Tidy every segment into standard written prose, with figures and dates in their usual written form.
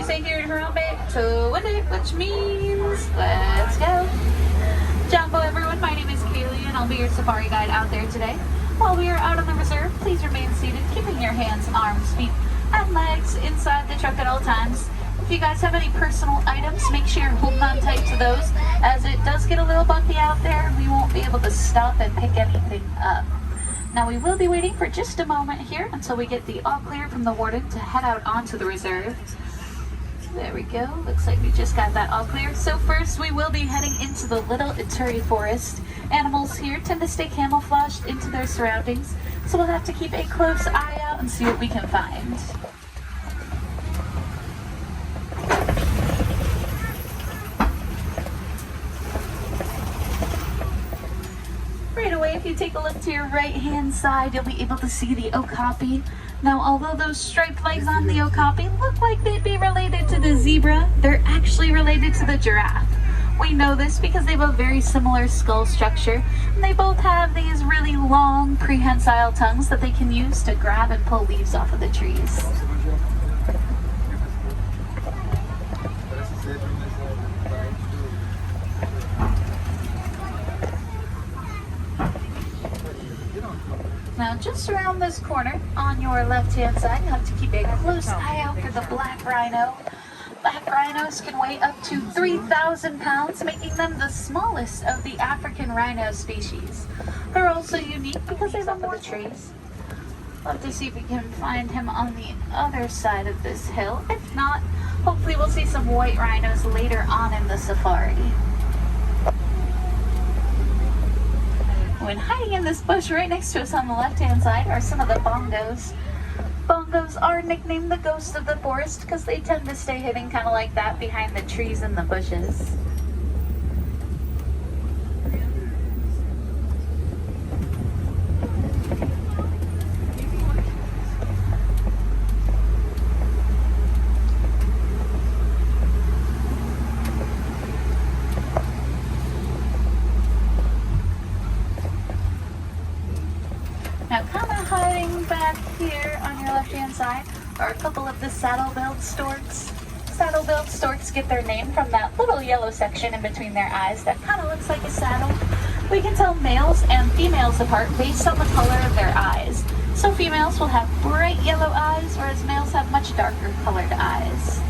say here in Harambe, to win it, which means let's go. Jumbo everyone, my name is Kaylee and I'll be your safari guide out there today. While we are out on the reserve, please remain seated, keeping your hands, arms, feet, and legs inside the truck at all times. If you guys have any personal items, make sure you're holding on tight to those, as it does get a little bumpy out there and we won't be able to stop and pick anything up. Now we will be waiting for just a moment here until we get the all clear from the warden to head out onto the reserve. There we go, looks like we just got that all clear. So first we will be heading into the Little Ituri Forest. Animals here tend to stay camouflaged into their surroundings, so we'll have to keep a close eye out and see what we can find. Right away, if you take a look to your right hand side, you'll be able to see the okapi. Now, although those striped legs on the okapi look like they'd be related to the zebra, they're actually related to the giraffe. We know this because they have a very similar skull structure, and they both have these really long prehensile tongues that they can use to grab and pull leaves off of the trees. Now just around this corner on your left hand side, you have to keep a close eye out for the black rhino. Black rhinos can weigh up to 3,000 pounds, making them the smallest of the African rhino species. They're also unique because they live on the trees. Love to see if we can find him on the other side of this hill. If not, hopefully we'll see some white rhinos later on in the safari. When hiding in this bush right next to us on the left-hand side are some of the bongos. Bongos are nicknamed the ghosts of the forest because they tend to stay hidden kind of like that behind the trees and the bushes. Now, kind of hiding back here on your left-hand side are a couple of the saddle-billed storks. Saddle-billed storks get their name from that little yellow section in between their eyes that kind of looks like a saddle. We can tell males and females apart based on the color of their eyes. So females will have bright yellow eyes, whereas males have much darker colored eyes.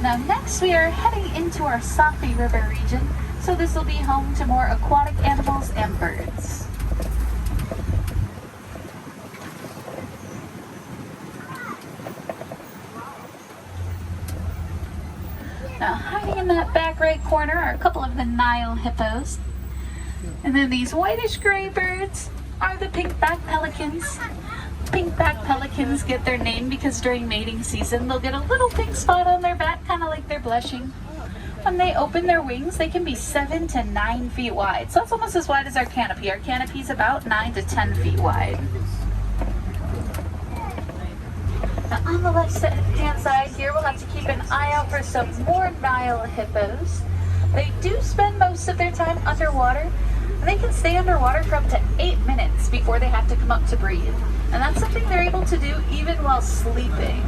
Now next we are heading into our Safi River region, so this will be home to more aquatic animals and birds. Now, hiding in that back right corner are a couple of the Nile hippos. And then these whitish gray birds are the pink-backed pelicans. Pink-backed pelicans get their name because during mating season, they'll get a little pink spot on their back, kind of like they're blushing. When they open their wings, they can be 7 to 9 feet wide. So that's almost as wide as our canopy. Our canopy is about 9 to 10 feet wide. Now on the left-hand side here, we'll have to keep an eye out for some more Nile hippos. They do spend most of their time underwater, and they can stay underwater for up to 8 minutes before they have to come up to breathe. And that's something they're able to do even while sleeping.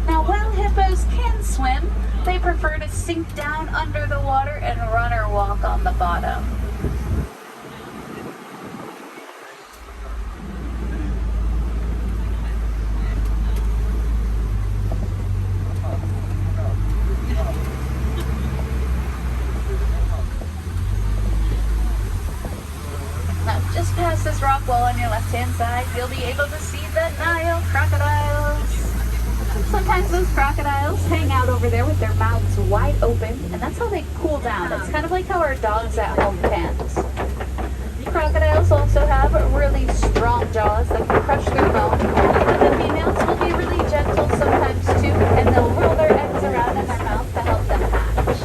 Now, while hippos can swim, they prefer to sink down under the water and run or walk on the bottom. Just past this rock wall on your left-hand side, you'll be able to see the Nile crocodiles. Sometimes those crocodiles hang out over there with their mouths wide open, and that's how they cool down. It's kind of like how our dogs at home pant. Crocodiles also have really strong jaws that can crush their bone, but the females will be really gentle sometimes too, and they'll roll their eggs around in their mouth to help them hatch.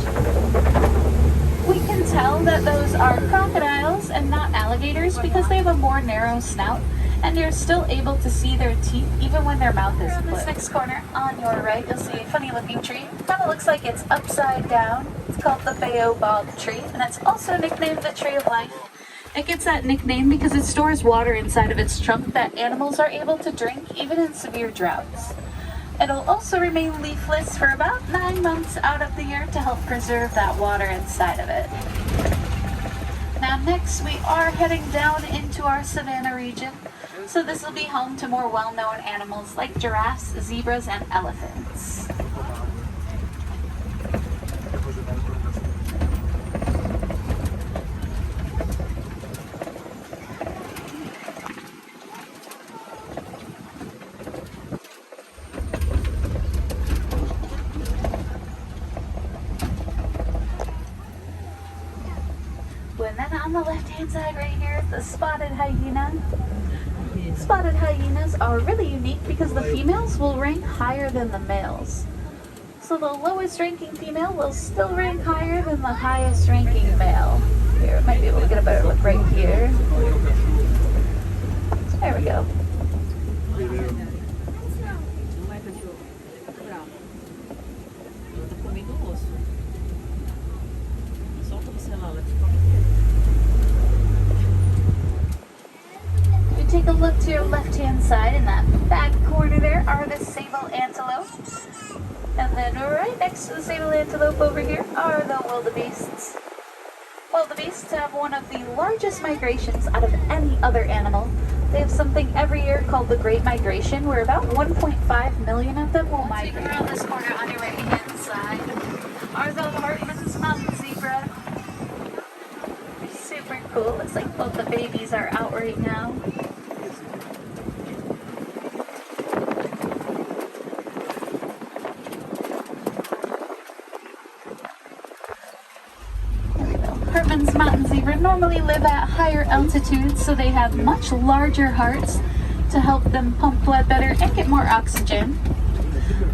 We can tell that those are crocodiles and not alligators because they have a more narrow snout and you're still able to see their teeth even when their mouth is split. In this next corner on your right, you'll see a funny looking tree. Kind of looks like it's upside down. It's called the baobab tree, and it's also nicknamed the tree of life. It gets that nickname because it stores water inside of its trunk that animals are able to drink even in severe droughts. It'll also remain leafless for about 9 months out of the year to help preserve that water inside of it. Now next we are heading down into our savanna region. So this will be home to more well-known animals like giraffes, zebras, and elephants. And then on the left-hand side right here is the spotted hyena. Spotted hyenas are really unique because the females will rank higher than the males. So the lowest ranking female will still rank higher than the highest ranking male. Here, I might be able to get a better look right here. There we go. Take a look to your left-hand side. In that back corner there are the sable antelope. And then right next to the sable antelope over here are the wildebeests. Wildebeests have one of the largest migrations out of any other animal. They have something every year called the Great Migration, where about 1.5 million of them will migrate. Around this corner on your right-hand side are the Hartman's mountain zebra. Super cool. Looks like both the babies are out right now. Hartman's mountain zebra normally live at higher altitudes, so they have much larger hearts to help them pump blood better and get more oxygen.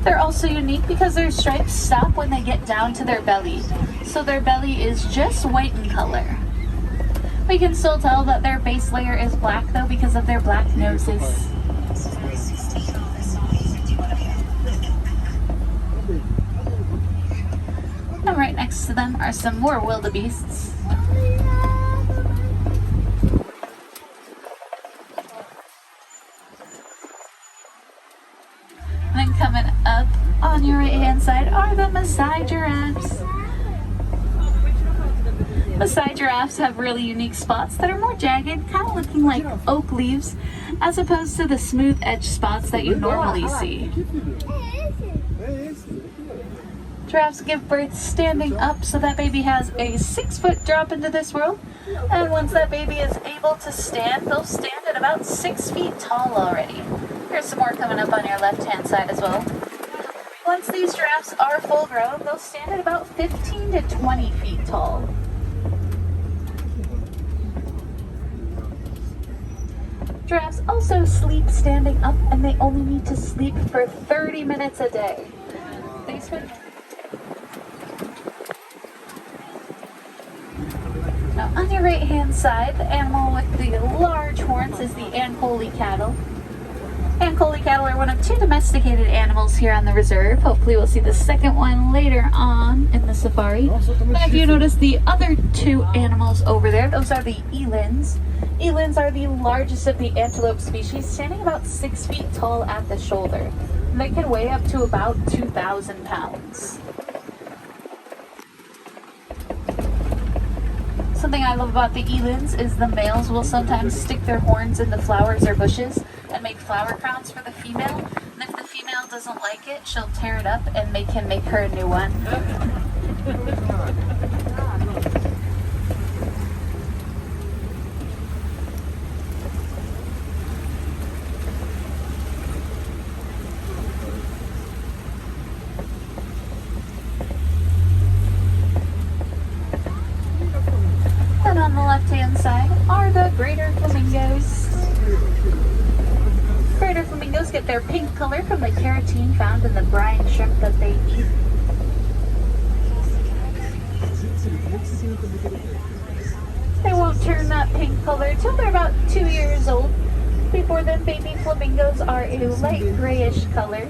They're also unique because their stripes stop when they get down to their belly, so their belly is just white in color. We can still tell that their base layer is black though because of their black noses. And right next to them are some more wildebeests. And then coming up on your right hand side are the Maasai giraffes. Maasai giraffes have really unique spots that are more jagged, kind of looking like oak leaves, as opposed to the smooth edge spots that you normally see. Giraffes give birth standing up, so that baby has a 6-foot drop into this world. And once that baby is able to stand, they'll stand at about 6 feet tall already. There's some more coming up on your left-hand side as well. Once these giraffes are full grown, they'll stand at about 15 to 20 feet tall. Giraffes also sleep standing up, and they only need to sleep for 30 minutes a day. They spend Now on your right hand side, the animal with the large horns is the Ankole cattle. Ankole cattle are one of 2 domesticated animals here on the reserve. Hopefully we'll see the second one later on in the safari. But if you notice the other 2 animals over there, those are the elands. Elands are the largest of the antelope species, standing about 6 feet tall at the shoulder. And they can weigh up to about 2,000 pounds. Something I love about the elands is the males will sometimes stick their horns into flowers or bushes and make flower crowns for the female. And if the female doesn't like it, she'll tear it up and make her a new one. And on the left-hand side are the greater flamingos. Greater flamingos get their pink color from the keratin found in the brine shrimp that they eat. They won't turn that pink color till they're about 2 years old. Before then, baby flamingos are a light grayish color.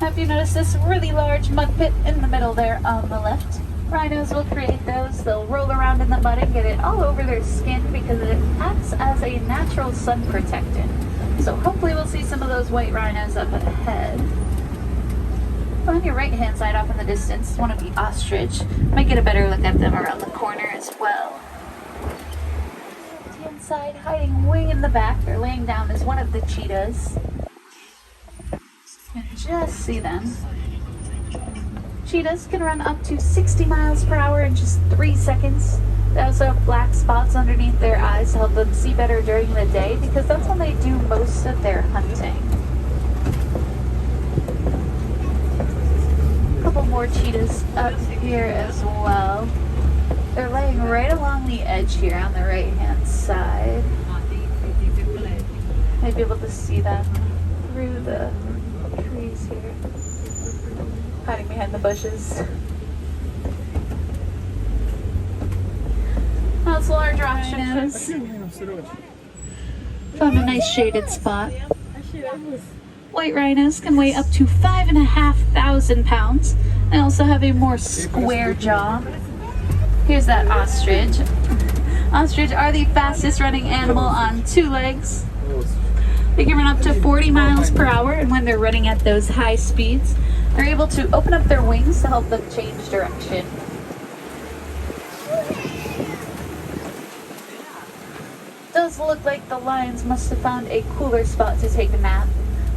Have you noticed this really large mud pit in the middle there on the left? Rhinos will create those. They'll roll around in the mud and get it all over their skin because it acts as a natural sun protectant. So hopefully we'll see some of those white rhinos up ahead. On your right hand side off in the distance, one of the ostrich. Might get a better look at them around the corner as well. Left hand side, hiding way in the back, or laying down, is one of the cheetahs. You can just see them. Cheetahs can run up to 60 miles per hour in just 3 seconds. They also have black spots underneath their eyes to help them see better during the day, because that's when they do most of their hunting. A couple more cheetahs up here as well. They're laying right along the edge here on the right hand side. Might be able to see them through the trees here. Hiding behind the bushes. Those large rhinos. Found a nice shaded spot. White rhinos can weigh up to 5,500 pounds. They also have a more square jaw. Here's that ostrich. Ostrich are the fastest running animal on 2 legs. They can run up to 40 miles per hour, and when they're running at those high speeds, they're able to open up their wings to help them change direction. Does look like the lions must have found a cooler spot to take a nap.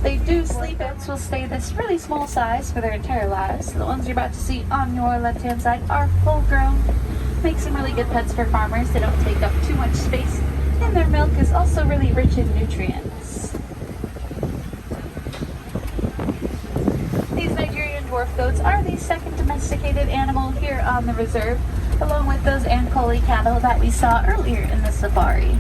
They do sleep in, so will stay this really small size for their entire lives. The ones you're about to see on your left-hand side are full-grown. Make some really good pets for farmers. They don't take up too much space, and their milk is also really rich in nutrients. These Nigerian dwarf goats are the second domesticated animal here on the reserve, along with those Ankole cattle that we saw earlier in the safari.